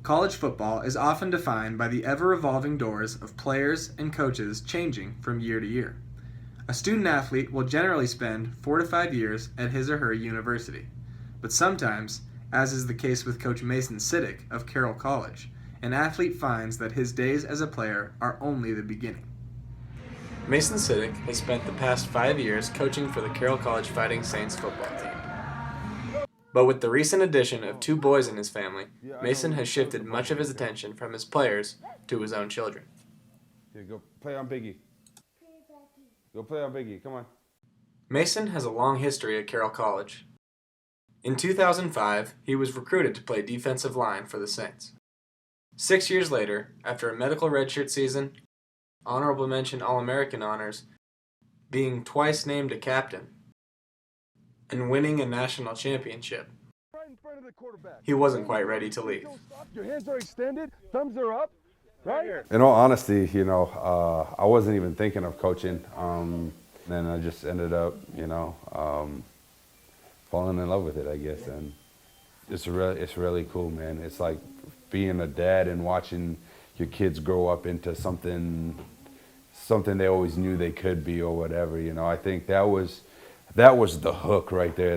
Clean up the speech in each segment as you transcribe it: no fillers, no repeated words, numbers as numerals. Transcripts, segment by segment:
College football is often defined by the ever-evolving doors of players and coaches changing from year to year. A student athlete will generally spend 4 to 5 years at his or her university, but sometimes, as is the case with Coach Mason Siddick of Carroll College, an athlete finds that his days as a player are only the beginning. Mason Siddick has spent the past 5 years coaching for the Carroll College Fighting Saints football team. But with the recent addition of 2 boys in his family, Mason has shifted much of his attention from his players to his own children. Here, go play on Biggie. Go play on Biggie, come on. Mason has a long history at Carroll College. In 2005, he was recruited to play defensive line for the Saints. 6 years later, after a medical redshirt season, honorable mention All-American honors, being twice named a captain, and winning a national championship, he wasn't quite ready to leave. Your hands are extended, thumbs are up, right? In all honesty, I wasn't even thinking of coaching. Then I just ended up, falling in love with it, I guess. And it's really cool, man. It's like being a dad and watching your kids grow up into something they always knew they could be or whatever. I think that was the hook right there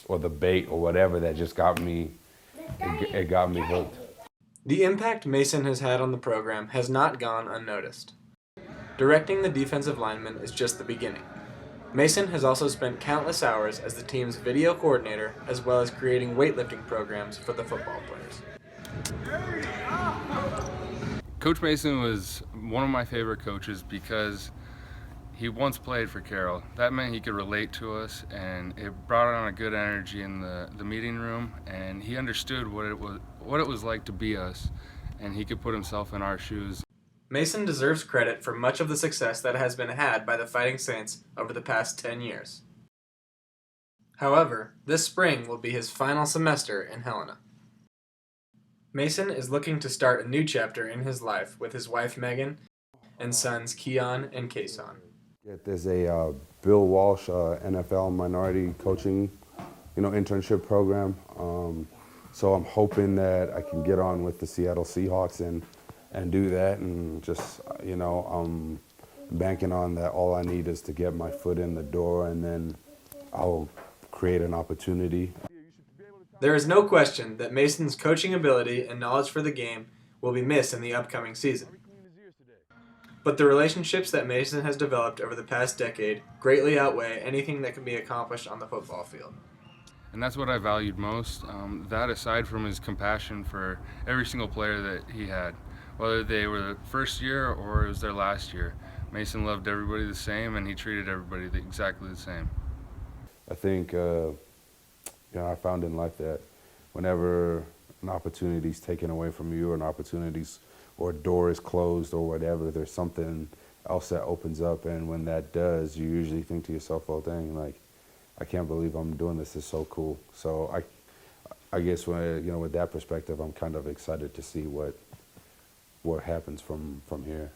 or the bait or whatever that just got me, it got me hooked. The impact Mason has had on the program has not gone unnoticed. Directing the defensive linemen is just the beginning. Mason has also spent countless hours as the team's video coordinator, as well as creating weightlifting programs for the football players. Coach Mason was one of my favorite coaches because he once played for Carroll. That meant he could relate to us, and it brought on a good energy in the meeting room, and he understood what it was like to be us, and he could put himself in our shoes. Mason deserves credit for much of the success that has been had by the Fighting Saints over the past 10 years. However, this spring will be his final semester in Helena. Mason is looking to start a new chapter in his life with his wife Megan and sons Keon and Kason. There's a Bill Walsh NFL minority coaching, internship program. So I'm hoping that I can get on with the Seattle Seahawks and do that, and just, I'm banking on that. All I need is to get my foot in the door, and then I'll create an opportunity. There is no question that Mason's coaching ability and knowledge for the game will be missed in the upcoming season. But the relationships that Mason has developed over the past decade greatly outweigh anything that can be accomplished on the football field. And that's what I valued most, that aside from his compassion for every single player that he had. Whether they were the first year or it was their last year, Mason loved everybody the same, and he treated everybody exactly the same. I think, I found in life that whenever an opportunity is taken away from you, or a door is closed or whatever, there's something else that opens up, and when that does, you usually think to yourself, oh dang, I can't believe I'm doing this. It's so cool. So I guess with that perspective, I'm kind of excited to see what happens from here.